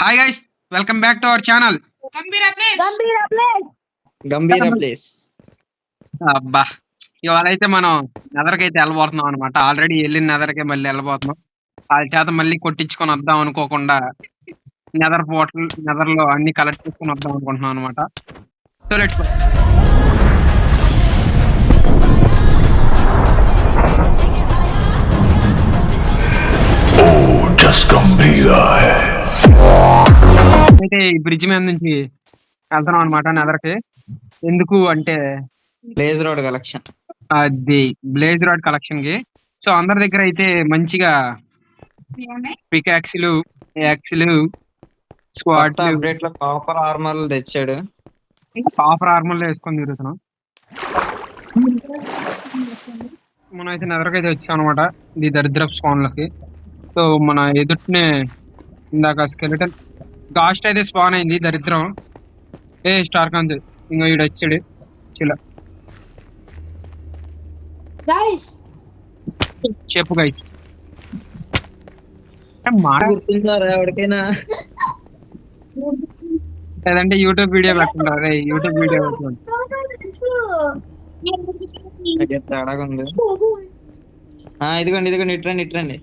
Hi guys, welcome back to our channel Gambheera place. అబ్బా, ఇవాళ అయితే మనం నెదర్కైతే వెళ్ళబోతున్నాం అనమాట. ఆల్రెడీ వెళ్ళిన నెదర్కే మళ్ళీ వెళ్ళబోతున్నాం. వాళ్ళ చేత మళ్ళీ కొట్టించుకొని వద్దాం అనుకోకుండా నెదర్ లో అన్ని కలెక్ట్ చేసుకొని వద్దాం అనుకుంటున్నాం అనమాట. So let's go. అయితే ఈ బ్రిడ్జ్ మీద నుంచి వెళ్తున్నాం అనమాట నెదర్కి. ఎందుకు అంటే ప్లేస్ రోడ్ కలెక్షన్. అది బ్లేజ్ రాడ్ కలెక్షన్ కి. సో అందరి దగ్గర అయితే మంచిగా పికాక్స్లు, యాక్స్లు, స్క్వాడ్ అప్డేట్ లో కాపర్ ఆర్మర్లు తెచ్చాడు. కాపర్ ఆర్మర్లు వేసుకొని తిరుగుతున్నాం. మనం అయితే నెదర్కైతే వచ్చాం అనమాట ఈ దరిద్రపు స్పాన్లకి. సో మన ఎదుటినే ఇందాక స్కెలిటన్ గాస్ట్ అయితే స్పాన్ అయింది. దరిద్రం. స్టార్ కాంత్ ఇంకా ఈడు వచ్చాడు. చిల్ల చెప్పు గైస్. గుర్తుంటారా ఎవరికైనా? లేదంటే యూట్యూబ్ వీడియో పెట్టుకుంటారు. యూట్యూబ్ వీడియో పెట్టుకుంటారు. తేడాగా ఉంది. ఇదిగోండి ఇట్రండి.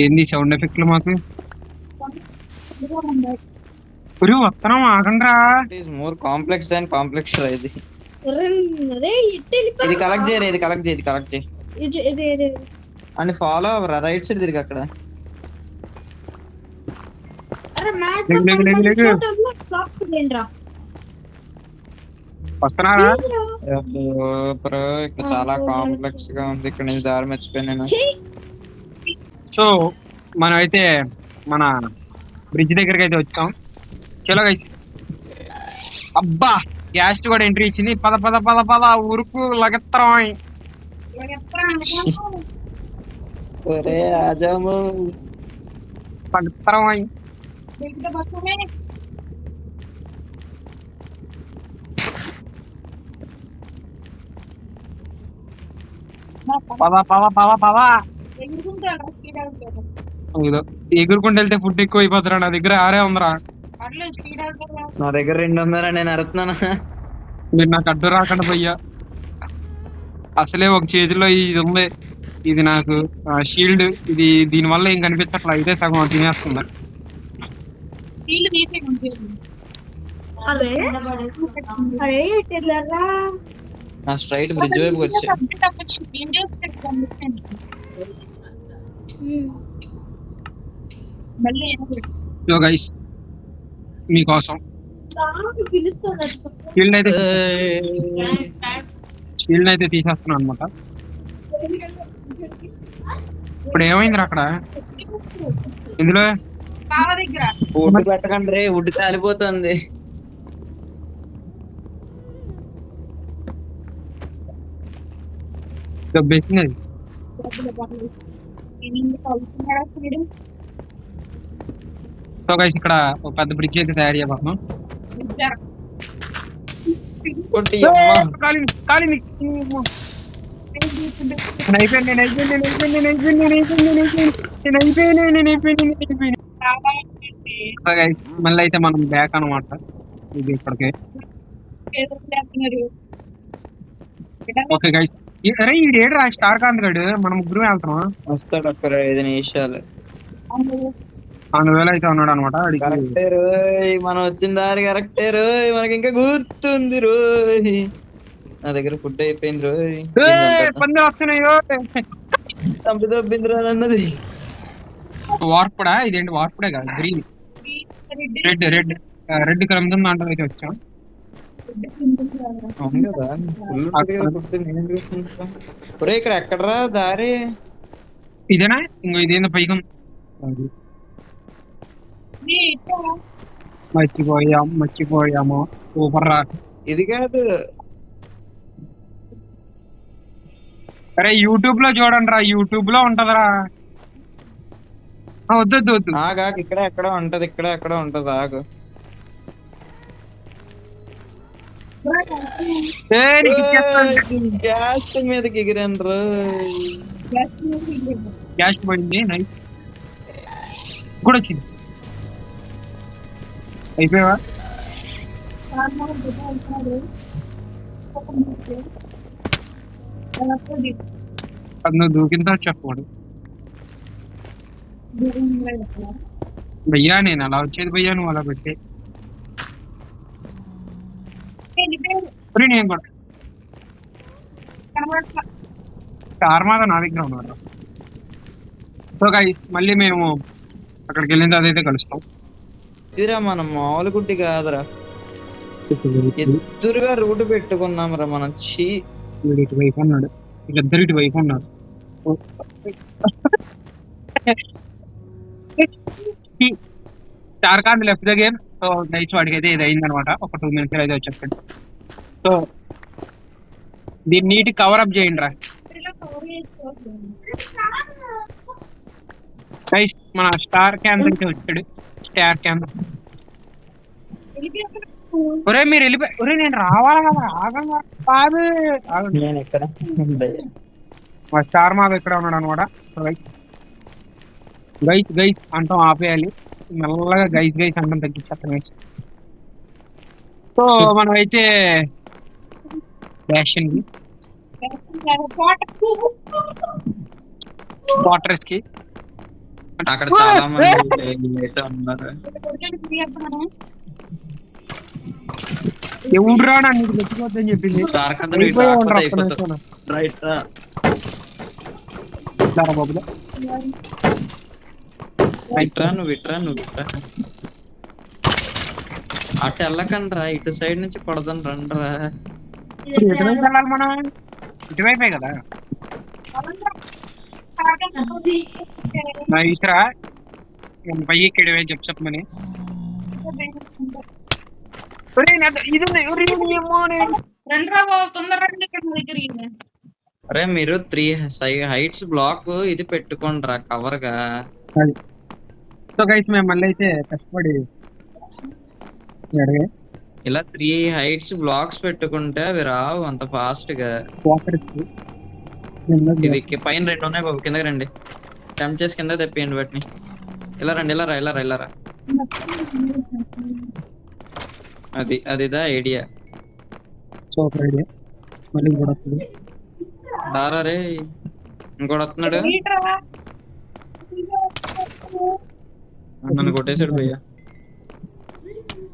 ఏంది సౌండ్ ఎఫెక్ట్లు మాకు? వస్తున్నాం, ఆగండ్రా. మోర్ కాంప్లెక్స్ దాన్ కాంప్లెక్స్ ఇది. ఇది కలెక్ట్ చేయి. అని ఫాలో అవ్వరా? రైట్ సైడ్ తిరిగి అక్కడ. వస్తున్నారా? ఇక్కడ చాలా కాంప్లెక్స్ గా ఉంది. ఇక్కడ నుంచి దారి మర్చిపోయాను. సో మనం అయితే మన బ్రిడ్జ్ దగ్గరికి అయితే వచ్చాం. చలో గైస్. అబ్బా, గ్యాస్ కూడా ఎంట్రీ ఇచ్చింది. పద పద పద పద ఉరుకు లగెత్తరం. పద పద పద పద. ఎగురుకుంటూ వెళ్తే ఫుడ్ ఎక్కువ అయిపోతారా? నా దగ్గర 6 ఉందిరా. నా దగ్గర 2 ఉందరా, నేను అరుతున్నానా? మీరు నాకు అడ్డు రాకుండా పోయ్యా. అసలే ఒక చేతిలో ఇది ఉంది. ఇది నాకు షీల్డ్. ఇది దీని వల్ల ఏం కనిపించట్లా. ఇదే సగం తినేస్తుంది. స్ట్రైట్ బ్రిడ్జ్ వైపు వచ్చా. సో గైస్, మీకోసం షీల్డ్ అయితే తీసేస్తున్నాను అనమాట. ఇప్పుడు ఏమైందిరా అక్కడ? ఇందులో వుడ్ పెట్టకండి రే, వుడ్ కాలిపోతుంది. దెబ్బేసింది. సో గైస్, ఇక్కడ ఒక పెద్ద బ్రిడ్జ్ అయితే తయారు చేయబోతున్నాం. మళ్ళీ అయితే మనం బ్యాక్ అనమాట. ఇది ఇక్కడికి. ఓకే గైస్, అరే ఈ డేట్ రా స్టార్ కాంత్ గడు. మనం ముగ్గురు వెళ్తున్నాం. వస్తాడు అక్కడ 5 నిమిషాలు. 2,000 అయితే ఉన్నాడు అనమాట. కరెక్టే రోయ్, మనం వచ్చిన దారి కరెక్టే రోయ్. మనకి ఇంకా గుర్తుంది రోయ్. నా దగ్గర ఫుడ్ అయిపోయింది రోయ్. పంది వస్తున్నాయో. తప్పిందిరా అన్నది. వార్పుడా? ఇదేంటి వార్పుడే కాదు, గ్రీన్ రెడ్ కలర్ దాంట్లో అయితే వచ్చాం. ఇక్కడ ఎక్కడరా దారి? ఇదేనా? ఇంకో ఇదేందో పైకి మర్చిపోయాము. సూపర్ రా. ఇది కాదు. అరే యూట్యూబ్ లో చూడండి రా, యూట్యూబ్ లో ఉంటదరా. వద్దు ఆగా, ఇక్కడ ఎక్కడ ఉంటది. ఆగు. గ్యాస్ మీదకి ఎగిరాను. గ్యాస్ పోయింది. నైస్. కూడా వచ్చింది. అయిపోయావా? అది నువ్వు దూకిన తర్వాత చెప్పవాడు. భయ్యా నేను అలా వచ్చేది భయ్యా, నువ్వు అలా పెట్టే. నేను కూడా స్టార్ మాద నా దగ్గర ఉన్నారు. సో గైస్ మళ్ళీ మేము అక్కడికి వెళ్ళిన తర్వాత అయితే కలుస్తాం. ఇదిరా మనం మామూలు గుడ్డి కాదురా, ఎదురుగా రూట్ పెట్టుకున్నాం రా మనం. చీ వీడు ఇటు వైపు ఉన్నాడు, వీళ్ళిద్దరు ఇటు వైపు ఉన్నారు. చార్ఖాండ్ left the game. So guys వాడికి అయితే ఇది అయింది అనమాట. ఒక 2 minutes అయితే వచ్చేస్తాడు. సో దీన్ని నీట్ కవర్ అప్ చేయండి రా గైస్. మన స్టార్ క్యాంప్ అయితే వచ్చాడు. Star camp. ఒరే మీరు వెళ్ళిపోయి, ఒరే నేను రావాలి కదా, ఆగంగా బాబు. నేను ఎక్కడ మా స్టార్ మాధవ్ ఇక్కడ ఉన్నాడు అనమాట. గైస్ గైస్ గైస్ అంటాం ఆపేయాలి, మెల్లగా గైస్ గైస్ అంటాం తగ్గించేస్తాం గైస్. సో మనం అయితే ఫ్యాషన్ కి వాటర్స్ కి అక్కడ చాలా మంది అయితే ఉన్నారు. ఎవడురా నీకు తెచ్చిపోద్దని చెప్పింది. బాబుదా నువ్వు ఇట్రా అటు వెళ్ళకండి రా, ఇటు సైడ్ నుంచి పడదాం రండిరా. ఎటువైపు వెళ్ళాలి మనం? ఇటువైపే కదా. నైస్రా పైకి ఎక్కడవే చెప్పమని. అరే మీరు 3 హైట్స్ బ్లాక్ ఇది పెట్టుకోండి రా కవర్ గా. సో గైస్ మేము మళ్ళీ అయితే కష్టపడి ఇలా 3 హైట్స్ బ్లాక్స్ పెట్టుకుంటే అవి రావు అంత ఫాస్ట్ గా. ఇది పైన 2 ఉన్నాయి బాబు, కిందకి రండి. టెంప్ చేసి కింద తెప్పియండి వాటిని. ఇలా రండి, ఇలా రా. అదిదా ఐడియా. Super idea. మళ్ళీ ఇంకోటి వస్తుంది. దారా రే, ఇంకోటి వస్తున్నాడు. నన్ను కొట్టేశాడు భయ్యా.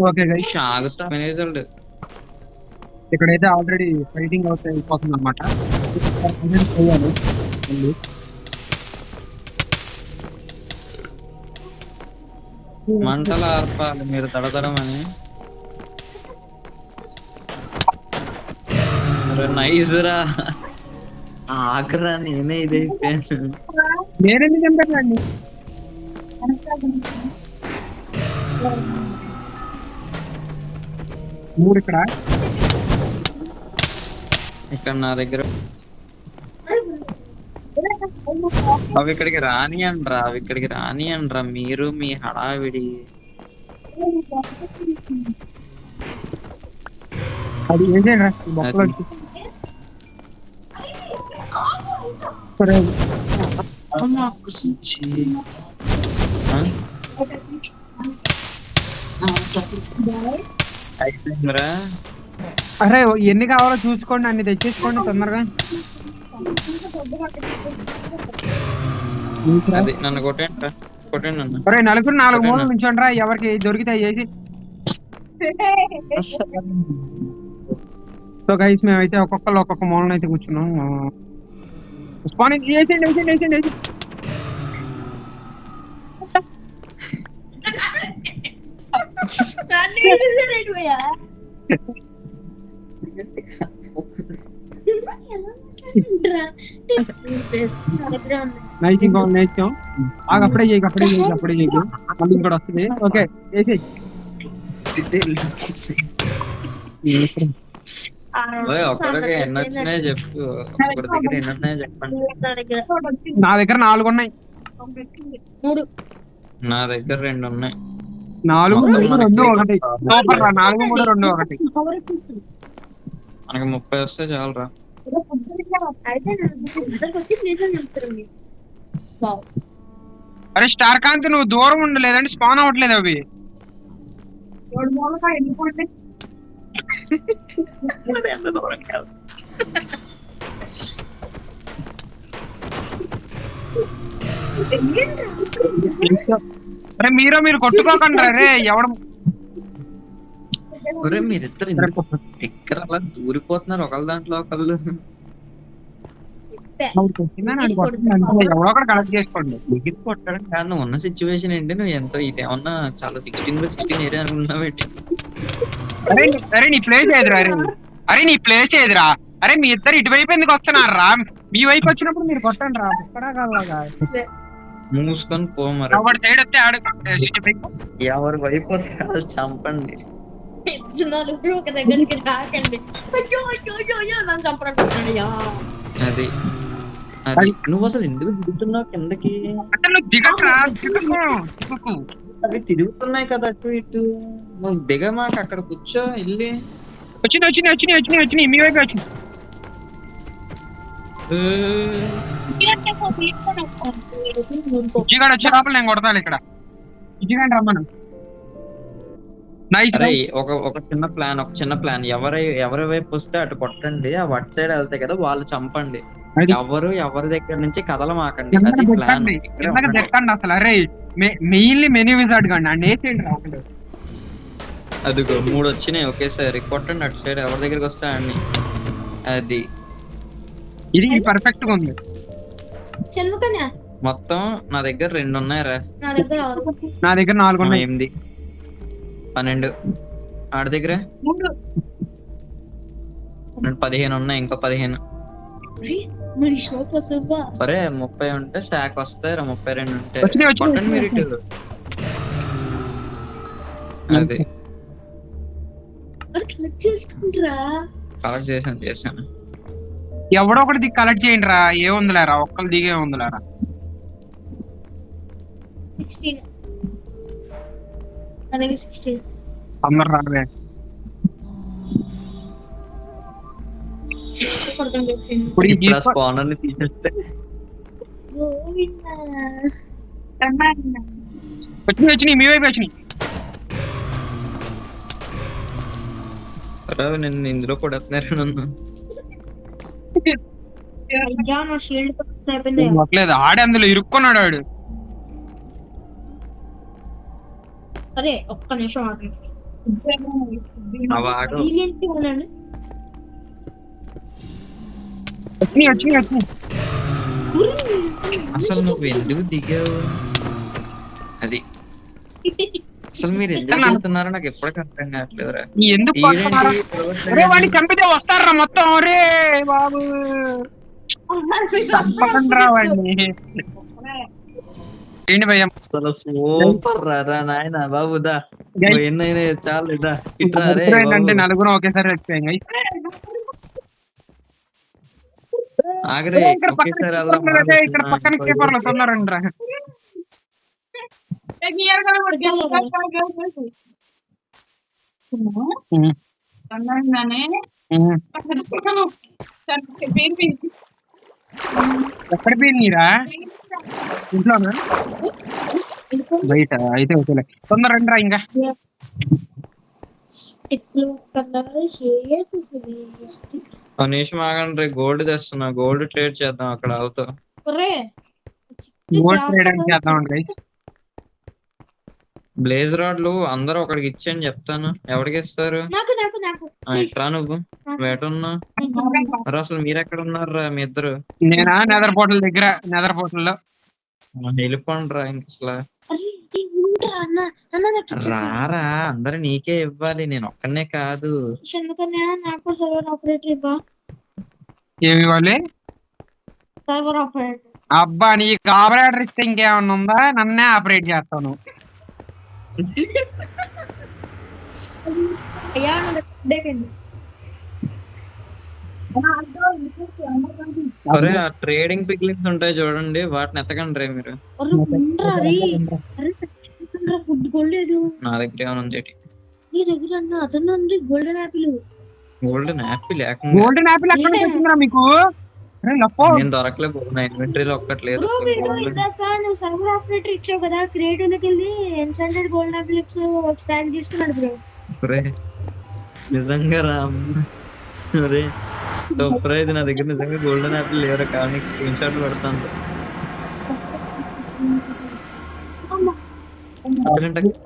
ఓకే గైస్ ఆగుతా మేనేజర్. ఇక్కడైతే ఆల్రెడీ ఫైటింగ్ అవుట్ అయిపోతుంది అనమాట. మంటలు ఆర్పాలి మీరు తడతడమని. నైజురా ఆగ్రా, నేనే ఇదైపోయాను. నేనెందుకు చంపానండి? మూడు ఇక్కడ నా దగ్గర అవి ఇక్కడికి రానియండ్రా మీరు మీ హడావిడి. అది ఏంటండి బొక్కలు వచ్చి అయిపోయిందిరా. అరే ఎన్ని కావాలో చూసుకోండి, అన్ని తెచ్చేసుకోండి తొందరగా. అది నన్ను కొట్టండి నన్ను. అరే నలుగురు 4 మూలలు నుంచోండి రా, ఎవరికి దొరికితే చేసి. సో గైస్ మేమైతే ఒక్కొక్క మూలను అయితే కూర్చున్నాం. వేసేయండి. నైస్ ఇంకో నేర్చాం. అప్పుడే చేయకు మళ్ళీ ఇంకోటి వస్తుంది. ఓకే వేసి ఒక్కడికి ఎన్ని వచ్చినాయో చెప్పు. ఒక్కడి దగ్గర ఎన్ని ఉన్నాయో చెప్పండి. నా దగ్గర 4 ఉన్నాయి. నా దగ్గర 2 ఉన్నాయి. 4, 3, 2, 1. సూపర్ రా. 4, 3, 2, 1. మనకి 30 వస్తే చాలరా. అరే స్టార్ కాంతి నువ్వు దూరం ఉండు, లేదంటే స్పాన్ అవ్వట్లేదు అవి. అరే మీరు కొట్టుకోకండి రే ఎవడ. ఒరే మీరిద్దరు ఎందుకు ఎక్కడ అలా దూరిపోతున్నారు ఒకళ్ళ దాంట్లో ఒకళ్ళు? ఎవడో ఒకటి కలెక్ట్ చేసుకోండి. దిగి కొట్టడం కాదు, నువ్వు ఉన్న సిచ్యువేషన్ ఏంటి? నువ్వు ఎంతో ఇదేమన్నా చాలా 16/16 ఏరియా అనుకుంటున్నావు ఏంటి? అరే నీ ప్లేస్ ఏదిరా? అరే నీ ప్లేస్ ఏదిరా? అరే మీ ఇద్దరు ఇటువైపు ఎందుకు వస్తున్నారా? మీ వైపు వచ్చినప్పుడు మీరు కొట్టండి రా. మూసుకొని పో మరి. ఎవరి సైడ్ వస్తే ఆడు. ఎవరి వైపు వస్తే వాళ్ళు చంపండి. నలుగురు ఒక దగ్గరికి రాకండి. అయ్యో అయ్యో అయ్యో అయ్యో నన్ను చంపడానికి. అది అది నువ్వు అసలు ఎందుకు దిగుతున్నావు కిందకి? అసలు నువ్వు దిగకు. అవి తిరుగుతున్నాయి కదా అటు ఇటు. నువ్వు దిగమాక, అక్కడ కూర్చో వెళ్ళి. వచ్చినాయి మీ వైపు వచ్చింది. ఇజిగాడు వచ్చే లోపల నేను కొడతాను ఇక్కడ. ఇజిగాడు రమ్మను. నైస్. ఒక చిన్న ప్లాన్ ఎవరి వైపు వస్తే అటు కొట్టండి. ఆ వట్ సైడ్ వెళ్తాయి కదా వాళ్ళు చంపండి. ఎవరి దగ్గర నుంచి కదలమాకండి. అది ప్లాన్. అసలు అరే మెయిన్లీ మెనీ విజార్డ్ కండి అదిగో 3 వచ్చినాయి ఒకేసారి. కొట్టండి అటు సైడ్ ఎవరి దగ్గరికి వస్తే అన్ని. అది ఇది పర్ఫెక్ట్ గా ఉంది. మొత్తం నా దగ్గర 2 ఉన్నాయిరా. నా దగ్గర 4 ఉన్నాయి. 8 12 ఆడి దగ్గర 15 ఉన్నాయి. ఇంకో 15. సరే 30 ఉంటే స్టాక్ వస్తాయి. 32 ఉంటే కొట్టండి మీరు ఇటు. అది కలెక్ట్ చేశాను. ఎవడో ఒకటి కలెక్ట్ చేయండి రా. ఏముందిలేరా, ఒక్కరు దిగే ఉందిలేరా. 16 అందరు రావే. ఇప్పుడు ఈ స్పానర్ ని తీసేస్తే వచ్చినాయి మీ వైపు వచ్చినాయి. నేను ఇందులో కూడా నన్ను లేదు ఆడే అందులో ఇరుక్కున్నాడు ఆడు. అరే ఒక్క నిమిషం వచ్చినాయి. అసలు నువ్వు ఎందుకు దిగావు? అది అసలు మీరు ఎందుకు వెళ్తున్నారో నాకు ఎప్పటికీ అర్థం కావట్లేదురా. ఎందుకు వాడిని చంపితే వస్తారా మొత్తం? రే బాబు తప్పకుండా రావండి. ఏంటి భయ్య సూపర్ రా నాయన బాబుదా. ఎన్నైనా చాలు ఏంటంటే నలుగురు ఒకేసారి చచ్చిపోయాం. ఆగరే ఇక్కడ పక్కన కీపర్లు తొందరండి రా. ఎక్కడ పోయినరా? ఇంట్లోనా బయట? అయితే ఓకేలే, తొందర రండి రా. ఇంకా నిమిషం ఆగండి. గోల్డ్ తెస్తున్నా, గోల్డ్ ట్రేడ్ చేద్దాం అక్కడ అవుతా. గోల్డ్ ట్రేడ్ అని చేద్దాం గైస్. బ్లేజ్ రాడ్లు అందరూ ఒకడికి ఇచ్చేయని చెప్తాను. ఎవరికి ఇస్తారు? ఇట్రా నువ్వు వేటున్నా. మరి అసలు మీరెక్కడ ఉన్నారా మీ ఇద్దరు? నేనా నెదర్ పోర్టల్ దగ్గర. నెదర్ పోర్టల్ లో వెళ్ళిపోండి రా. ఇంక అసలు రారా, అందరు నీకే ఇవ్వాలి, నేను ఒక్కనే కాదు. ఏమి ఇవ్వాలి? అబ్బా నీకు ఆపరేటర్ ఇస్తే ఇంకేమన్నా ఉందా? నన్నే ఆపరేట్ చేస్తాను. అరే ఆ ట్రేడింగ్ పిక్లింగ్స్ ఉంటాయి చూడండి, వాటిని ఎత్తకండి రే మీరు. నా దగ్గర ఏమైనా ఉంది? గోల్డెన్ యాపిల్ గోల్డెన్ యాపిల్ ఎక్కడ వచ్చిందిరా మీకు? అరే లప్పో నేను దొరకలే నా ఇన్వెంటరీలో ఒక్కట్లేదు బ్రో వీడు ఇందాక నువ్వు సర్వర్ ఆపరేటర్ ఇచ్చావు కదా క్రియేటివ్ లోకి వెళ్ళి ఎన్సెంటెడ్ గోల్డ్ ఆప్లిక్స్ స్టాక్ తీసుకున్నాడు బ్రో. ఒరే, నిజంగా రా ఒరే సర్ప్రైజ్, నా దగ్గర నిజంగా గోల్డెన్ యాపిల్ లేవరా, కానీ స్క్రీన్ షాట్ పెడతాను.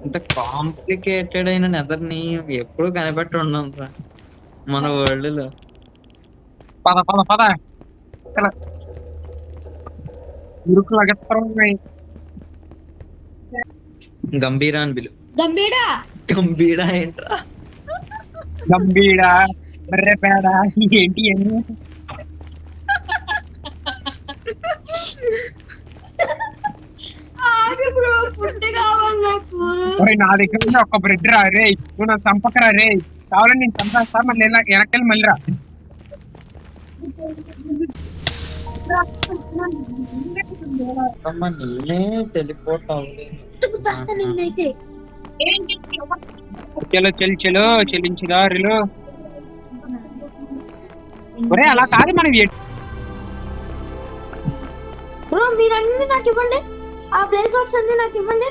ఇంత కాంప్లికేటెడ్ అయిన నెదర్ ని ఎప్పుడు కనిపెట్టి ఉన్నాం రా మన వరల్డ్ లో. పద పద పద ఇక్కడ మురుకులు అగెత్తరున్నాయి. గంభీరా అని పిలు. గంభీరా గంభీరా ఏంట్రా? గంభీర బర్రె పేడ ఏంటి అన్ని ఆగు బ్రో ఫుడ్ కావాలి నాకు. ఒరేయ్, నా దగ్గర ఉన్న ఒక బ్రెడ్ రా రే, నువ్వు నాకు చంపకరా రే, కావాలని నేను చంపేస్తా మళ్ళీ వెనకెళ్ళి మళ్ళీ రా. నిన్నే టెలిపోర్ట్ అవ్వలేదు. చేస్తా నిన్నైతే. చలో చెల్లి చలో చెల్లించుదారులు. ఒరే అలా కాదు మనం బ్రో మీరు అన్ని నాకు ఇవ్వండి, ఆ ప్లేస్ వర్డ్స్ అన్ని నాకు ఇవ్వండి.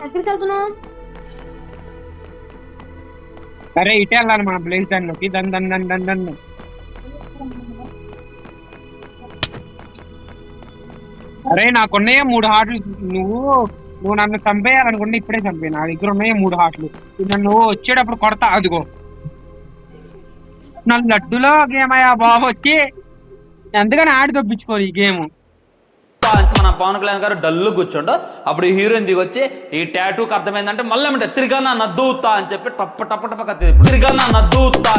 ఎక్కడికి వెళ్తున్నావు? అరే ఇటే వెళ్ళాలి మన ప్లేస్ దానిలోకి. దన్ దన్ దన్ దన్ దన్. అరే నాకున్నాయే 3 హార్ట్లు. నువ్వు నన్ను చంపేయాలనుకుంటే ఇప్పుడే చంపే. నా దగ్గర ఉన్నాయే 3 హార్ట్లు. నన్ను వచ్చేటప్పుడు కొడతా. అదిగో నా లడ్డులో గేమ్ అయ్యా బాబు వచ్చి ఎందుకని ఆడి దొప్పించుకోరు ఈ గేమ్. మన పవన్ కళ్యాణ్ గారు డల్లు కూర్చోండు. అప్పుడు ఈ హీరోయిన్ దిగొచ్చి ఈ టాటూకి అర్థమైందంటే మళ్ళీ ఏమంటే తిరిగా నద్దూతా అని చెప్పి టప్ప టప్ప టప్ప తిరిగా నద్దూతా